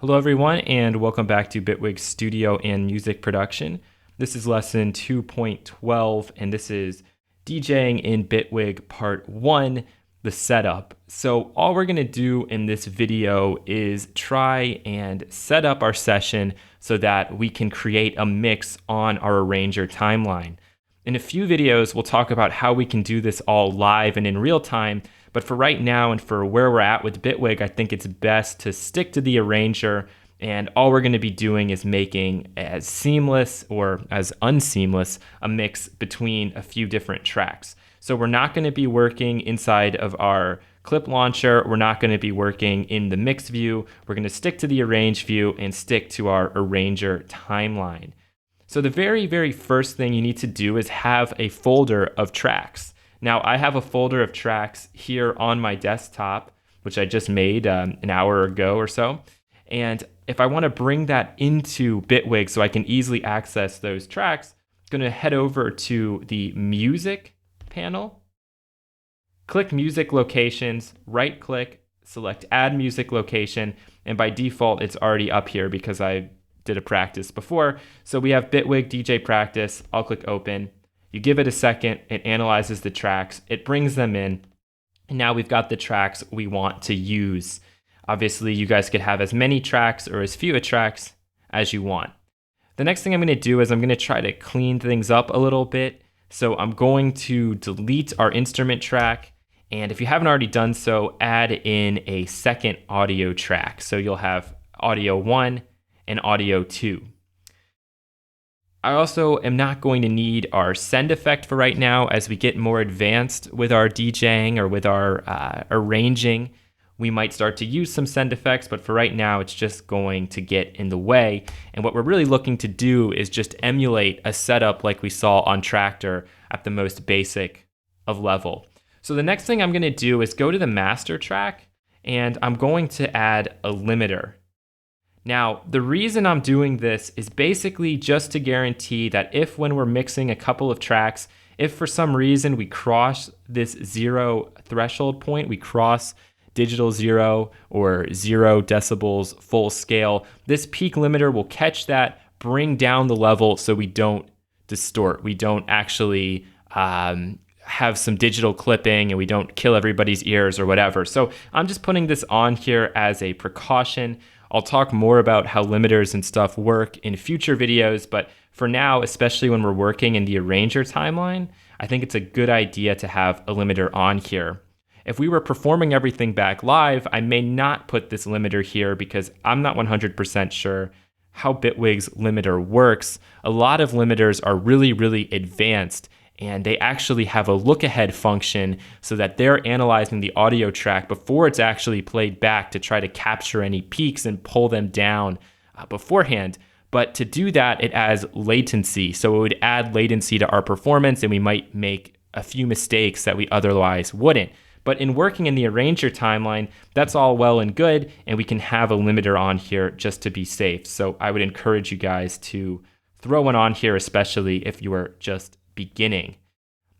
Hello everyone and welcome back to Bitwig Studio and Music Production. This is lesson 2.12 and this is DJing in Bitwig part 1, the setup. So all we're going to do in this video is try and set up our session so that we can create a mix on our arranger timeline. In a few videos we'll talk about how we can do this all live and in real time. But for right now and for where we're at with Bitwig, I think it's best to stick to the arranger, and all we're going to be doing is making as seamless or as unseamless a mix between a few different tracks. So we're not going to be working inside of our clip launcher. We're not going to be working in the mix view. We're going to stick to the arrange view and stick to our arranger timeline. So the very first thing you need to do is have a folder of tracks. Now, I have a folder of tracks here on my desktop, which I just made an hour ago or so. And if I want to bring that into Bitwig so I can easily access those tracks, I'm going to head over to the Music panel, click Music Locations, right-click, select Add Music Location, and by default, it's already up here because I did a practice before. So we have Bitwig DJ Practice. I'll click Open. You give it a second, it analyzes the tracks, it brings them in, and now we've got the tracks we want to use. Obviously, you guys could have as many tracks or as few tracks as you want. The next thing I'm going to do is I'm going to try to clean things up a little bit. So I'm going to delete our instrument track, and if you haven't already done so, add in a second audio track. So you'll have audio 1 and audio 2. I also am not going to need our send effect for right now. As we get more advanced with our DJing or with our arranging, we might start to use some send effects, but for right now, it's just going to get in the way. And what we're really looking to do is just emulate a setup like we saw on Tractor at the most basic of level. So the next thing I'm going to do is go to the master track, and I'm going to add a limiter. Now, the reason I'm doing this is basically just to guarantee that if when we're mixing a couple of tracks, if for some reason we cross this 0 threshold point, we cross digital 0 or 0 decibels full scale, this peak limiter will catch that, bring down the level so we don't distort. We don't actually have some digital clipping and we don't kill everybody's ears or whatever. So I'm just putting this on here as a precaution. I'll talk more about how limiters and stuff work in future videos, but for now, especially when we're working in the arranger timeline, I think it's a good idea to have a limiter on here. If we were performing everything back live, I may not put this limiter here because I'm not 100% sure how Bitwig's limiter works. A lot of limiters are really advanced, and they actually have a look-ahead function so that they're analyzing the audio track before it's actually played back to try to capture any peaks and pull them down beforehand. But to do that, it adds latency. So it would add latency to our performance, and we might make a few mistakes that we otherwise wouldn't. But in working in the arranger timeline, that's all well and good, and we can have a limiter on here just to be safe. So I would encourage you guys to throw one on here, especially if you are just beginning.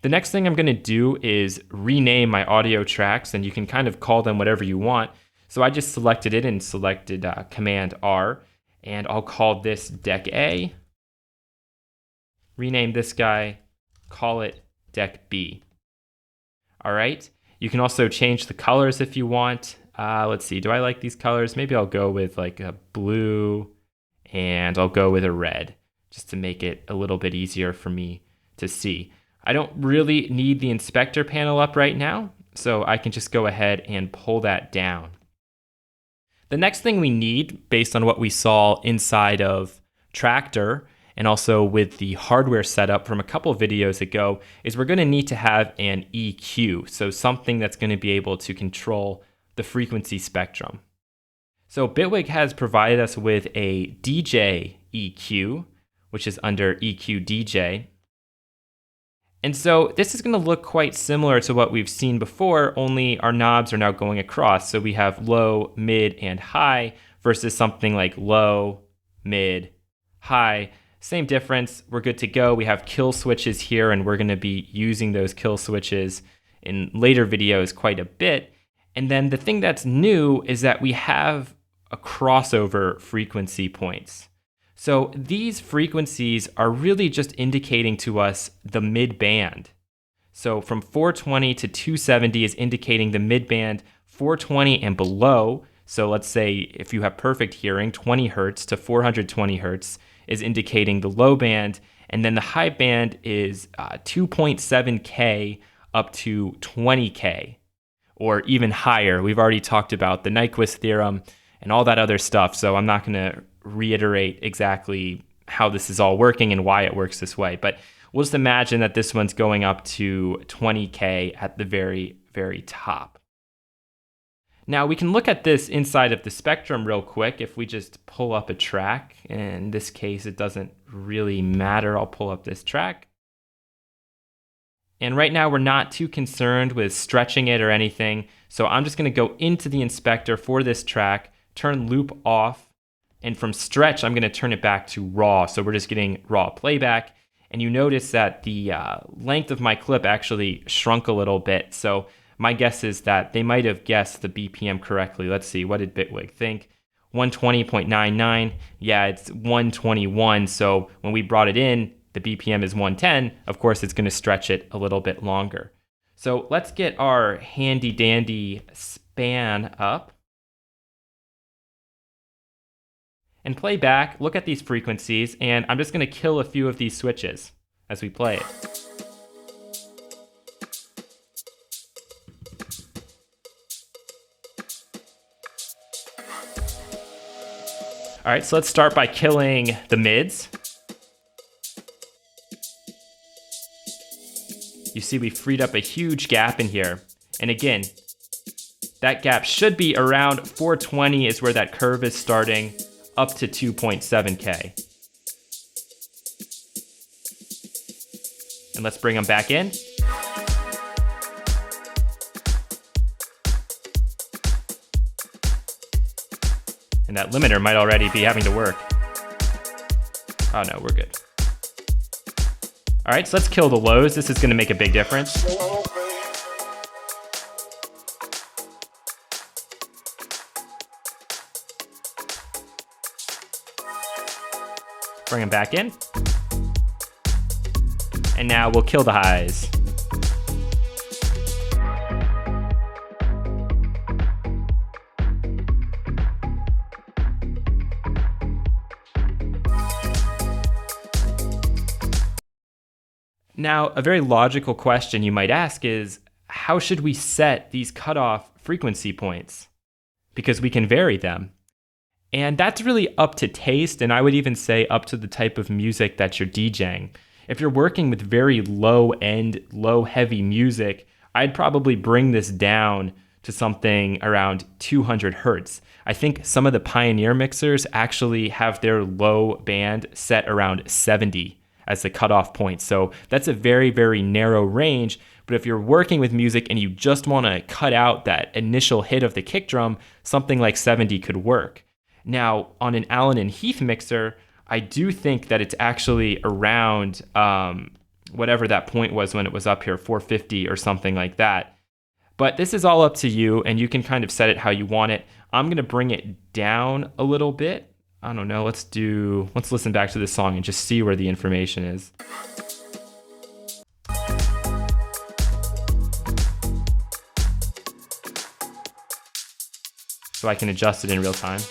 The next thing I'm going to do is rename my audio tracks, and you can kind of call them whatever you want. So I just selected it and selected Command R, and I'll call this Deck A. Rename this guy, call it Deck B. All right. You can also change the colors if you want. Let's see, do I like these colors? Maybe I'll go with like a blue, and I'll go with a red just to make it a little bit easier for me to see. I don't really need the inspector panel up right now, so I can just go ahead and pull that down. The next thing we need, based on what we saw inside of Tractor and also with the hardware setup from a couple videos ago, is we're going to need to have an EQ, so something that's going to be able to control the frequency spectrum. So Bitwig has provided us with a DJ EQ, which is under EQ DJ. And so this is going to look quite similar to what we've seen before, only our knobs are now going across. So we have low, mid, and high versus something like low, mid, high. Same difference, we're good to go. We have kill switches here, and we're going to be using those kill switches in later videos quite a bit. And then the thing that's new is that we have a crossover frequency points. So these frequencies are really just indicating to us the mid-band. So from 420 to 270 is indicating the mid-band. 420 and below, so let's say if you have perfect hearing, 20 hertz to 420 hertz is indicating the low band, and then the high band is 2.7K up to 20K, or even higher. We've already talked about the Nyquist theorem and all that other stuff, so I'm not going to reiterate exactly how this is all working and why it works this way, but we'll just imagine that this one's going up to 20K at the very, very top. Now we can look at this inside of the spectrum real quick if we just pull up a track. In this case, it doesn't really matter. I'll pull up this track. And right now we're not too concerned with stretching it or anything. So I'm just going to go into the inspector for this track, turn loop off, and from stretch, I'm going to turn it back to raw. So we're just getting raw playback. And you notice that the length of my clip actually shrunk a little bit. So my guess is that they might have guessed the BPM correctly. Let's see, what did Bitwig think? 120.99. Yeah, it's 121. So when we brought it in, the BPM is 110. Of course, it's going to stretch it a little bit longer. So let's get our handy dandy span up and play back. Look at these frequencies, and I'm just going to kill a few of these switches as we play it. All right, so let's start by killing the mids. You see we freed up a huge gap in here. And again, that gap should be around 420 is where that curve is starting, up to 2.7K. And let's bring them back in. And that limiter might already be having to work. Oh no, we're good. All right, so let's kill the lows. This is going to make a big difference. Bring them back in. And now we'll kill the highs. Now, a very logical question you might ask is, how should we set these cutoff frequency points? Because we can vary them. And that's really up to taste, and I would even say up to the type of music that you're DJing. If you're working with very low-end, low-heavy music, I'd probably bring this down to something around 200 hertz. I think some of the Pioneer mixers actually have their low band set around 70 as the cutoff point. So that's a very, very narrow range. But if you're working with music and you just want to cut out that initial hit of the kick drum, something like 70 could work. Now, on an Allen and Heath mixer, I do think that it's actually around whatever that point was when it was up here, 450 or something like that. But this is all up to you, and you can kind of set it how you want it. I'm going to bring it down a little bit. I don't know, let's listen back to this song and just see where the information is. So I can adjust it in real time.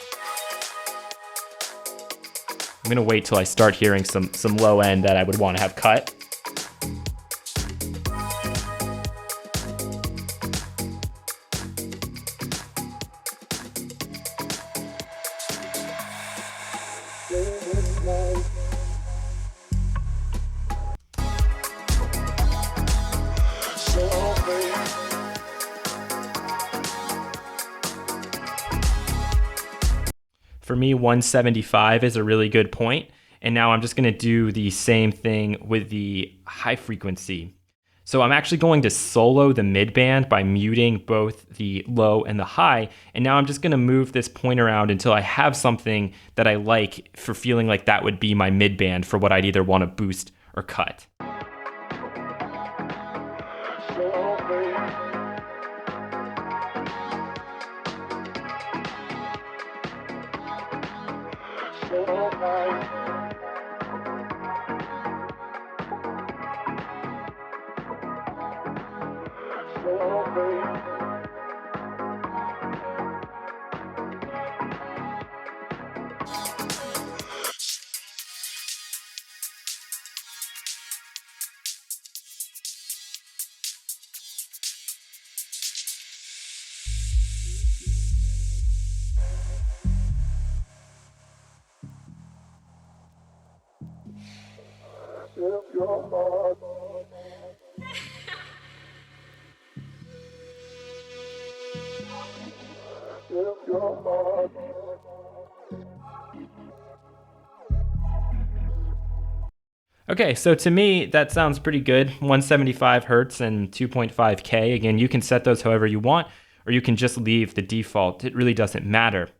I'm gonna wait till I start hearing some low end that I would want to have cut. For me, 175 is a really good point. And now I'm just going to do the same thing with the high frequency. So I'm actually going to solo the mid-band by muting both the low and the high. And now I'm just going to move this point around until I have something that I like for feeling like that would be my mid-band for what I'd either want to boost or cut. Okay, so to me, that sounds pretty good. 175 hertz and 2.5K. Again, you can set those however you want, or you can just leave the default. It really doesn't matter.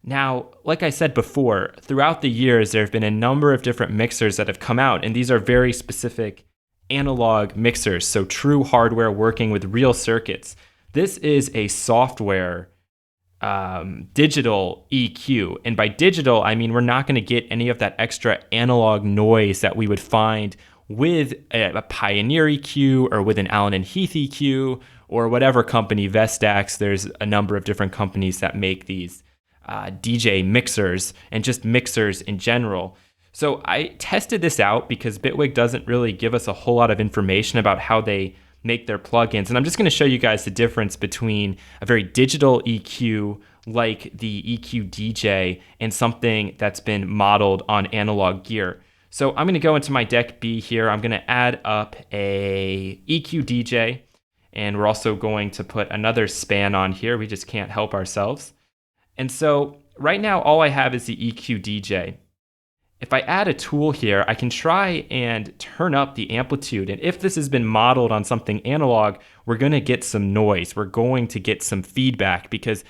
Now, like I said before, throughout the years, there have been a number of different mixers that have come out, and these are very specific analog mixers, so true hardware working with real circuits. This is a software digital EQ. And by digital, I mean we're not going to get any of that extra analog noise that we would find with a Pioneer EQ or with an Allen and Heath EQ or whatever company, Vestax. There's a number of different companies that make these DJ mixers and just mixers in general. So I tested this out because Bitwig doesn't really give us a whole lot of information about how they make their plugins. And I'm just going to show you guys the difference between a very digital EQ like the EQ DJ and something that's been modeled on analog gear. So I'm going to go into my deck B here. I'm going to add up a EQ DJ, and we're also going to put another span on here. We just can't help ourselves. And so right now, all I have is the EQ DJ. If I add a tool here, I can try and turn up the amplitude. And if this has been modeled on something analog, we're going to get some noise. We're going to get some feedback because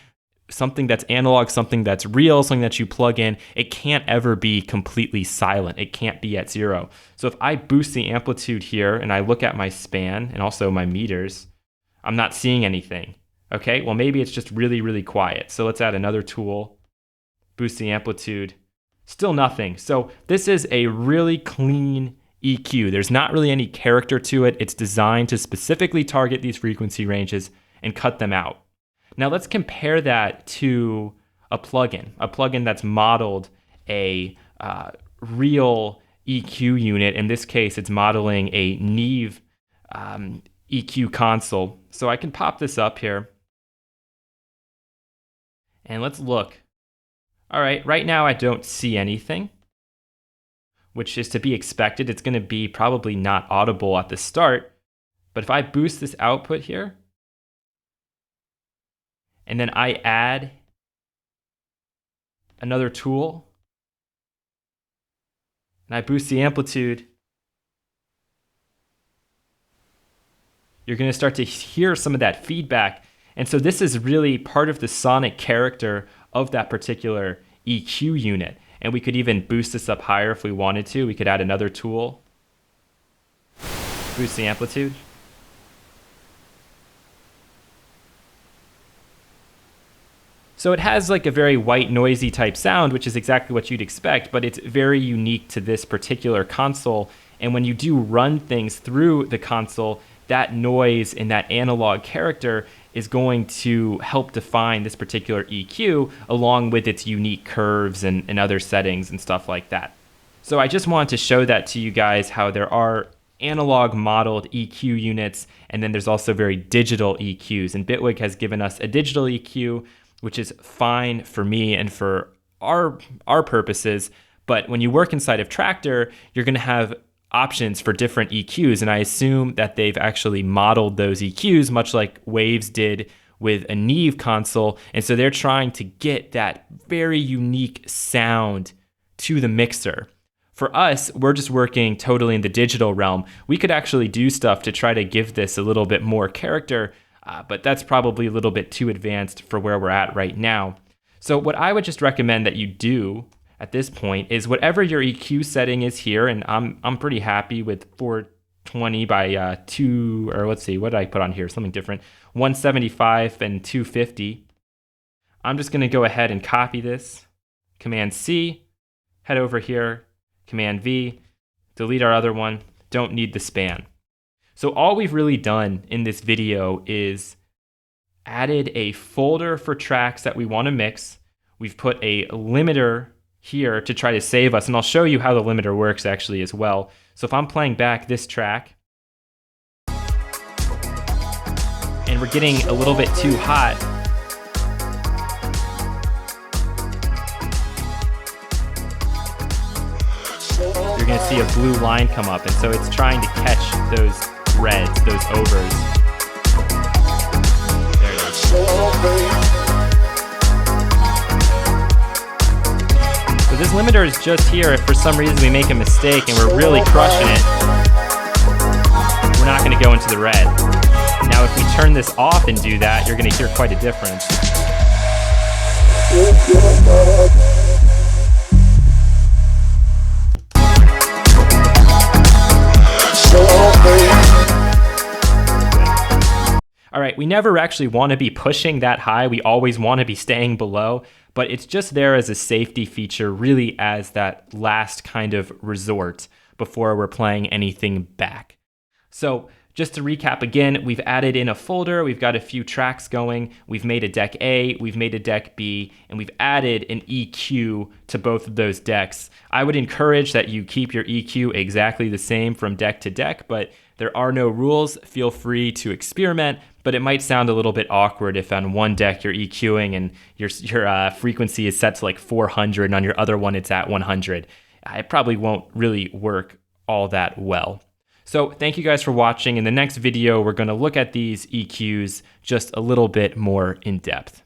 something that's analog, something that's real, something that you plug in, it can't ever be completely silent. It can't be at zero. So if I boost the amplitude here and I look at my span and also my meters, I'm not seeing anything. Okay, well maybe it's just really, really quiet. So let's add another tool, boost the amplitude. Still nothing. So this is a really clean EQ. There's not really any character to it. It's designed to specifically target these frequency ranges and cut them out. Now let's compare that to a plugin that's modeled a real EQ unit. In this case, it's modeling a Neve EQ console. So I can pop this up here and let's look. All right, right now I don't see anything, which is to be expected. It's going to be probably not audible at the start. But if I boost this output here, and then I add another tool, and I boost the amplitude, you're going to start to hear some of that feedback. And so this is really part of the sonic character of that particular EQ unit. And we could even boost this up higher if we wanted to. We could add another tool, boost the amplitude. So it has like a very white noisy type sound, which is exactly what you'd expect, but it's very unique to this particular console. And when you do run things through the console, that noise and that analog character is going to help define this particular EQ along with its unique curves and other settings and stuff like that. So I just wanted to show that to you guys, how there are analog modeled EQ units, and then there's also very digital EQs. And Bitwig has given us a digital EQ, which is fine for me and for our purposes. But when you work inside of Traktor, you're going to have options for different EQs, and I assume that they've actually modeled those EQs much like Waves did with a Neve console, and so they're trying to get that very unique sound to the mixer. For us, we're just working totally in the digital realm. We could actually do stuff to try to give this a little bit more character, but that's probably a little bit too advanced for where we're at right now. So what I would just recommend that you do at this point is whatever your EQ setting is here, and I'm pretty happy with 420 by 2, or let's see, what did I put on here? Something different. 175 and 250. I'm just going to go ahead and copy this, Command C, head over here, Command V, delete our other one, don't need the span. So all we've really done in this video is added a folder for tracks that we want to mix. We've put a limiter here to try to save us, and I'll show you how the limiter works actually as well. So if I'm playing back this track, and we're getting a little bit too hot, you're gonna see a blue line come up, and so it's trying to catch those reds, those overs. There it is. So this limiter is just here if for some reason we make a mistake and we're really crushing it, we're not gonna go into the red. Now if we turn this off and do that, you're gonna hear quite a difference. All right, we never actually want to be pushing that high. We always want to be staying below, but it's just there as a safety feature, really as that last kind of resort before we're playing anything back. So just to recap again, we've added in a folder, we've got a few tracks going, we've made a deck A, we've made a deck B, and we've added an EQ to both of those decks. I would encourage that you keep your EQ exactly the same from deck to deck, but there are no rules. Feel free to experiment, but it might sound a little bit awkward if on one deck you're EQing and your frequency is set to like 400 and on your other one it's at 100. It probably won't really work all that well. So thank you guys for watching. In the next video, we're going to look at these EQs just a little bit more in depth.